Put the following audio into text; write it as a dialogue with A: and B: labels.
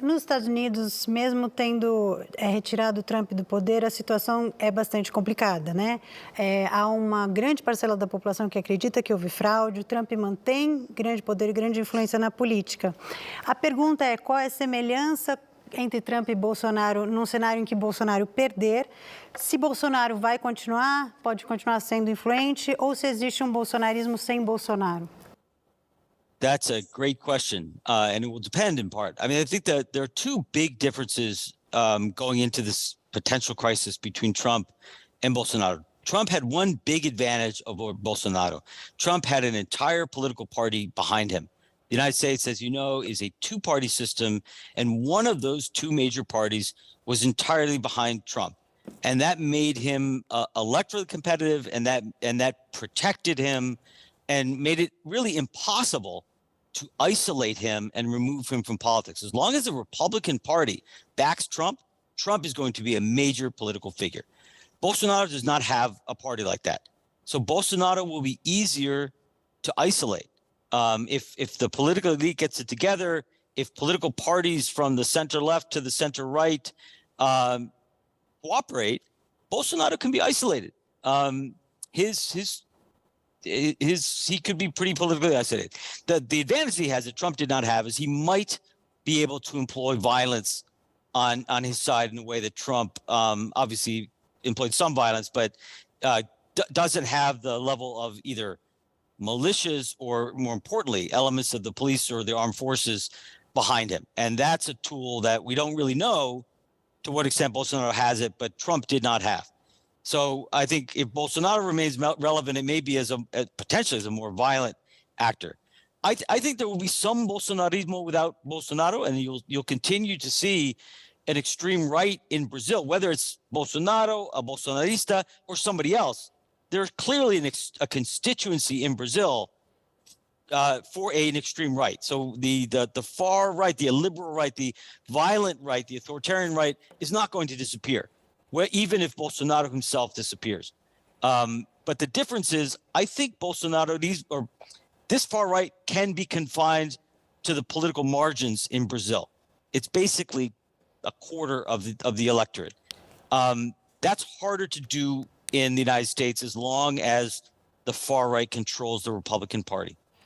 A: Nos Estados Unidos, mesmo tendo retirado o Trump do poder, a situação é bastante complicada, né? Há uma grande parcela da população que acredita que houve fraude. O Trump mantém grande poder e grande influência na política. A pergunta é: qual é a semelhança entre Trump e Bolsonaro num cenário em que Bolsonaro perder? Se Bolsonaro vai continuar, pode continuar sendo influente, ou se existe um bolsonarismo sem Bolsonaro?
B: That's a great question, and it will depend in part. I mean, I think that there are two big differences going into this potential crisis between Trump and Bolsonaro. Trump had one big advantage over Bolsonaro. Trump had an entire political party behind him. The United States, as you know, is a two-party system, and one of those two major parties was entirely behind Trump, and that made him electorally competitive, and that protected him and made it really impossible to isolate him and remove him from politics. As long as the Republican Party backs Trump, Trump is going to be a major political figure. Bolsonaro does not have a party like that. So Bolsonaro will be easier to isolate. If the political elite gets it together, if political parties from the center left to the center right cooperate, Bolsonaro can be isolated. He could be pretty politically isolated. The advantage he has that Trump did not have is he might be able to employ violence on his side in a way that Trump obviously employed some violence, but doesn't have the level of either militias or, more importantly, elements of the police or the armed forces behind him. And that's a tool that we don't really know to what extent Bolsonaro has it, but Trump did not have. So I think if Bolsonaro remains relevant, it may be potentially as a more violent actor. I think there will be some Bolsonarismo without Bolsonaro, and you'll continue to see an extreme right in Brazil, whether it's Bolsonaro, a Bolsonarista, or somebody else. There's clearly a constituency in Brazil for an extreme right. So the far right, the illiberal right, the violent right, the authoritarian right is not going to disappear, even if Bolsonaro himself disappears. But the difference is, I think this far right can be confined to the political margins in Brazil. It's basically a quarter of the electorate. That's harder to do in the United States as long as the far right controls the Republican Party.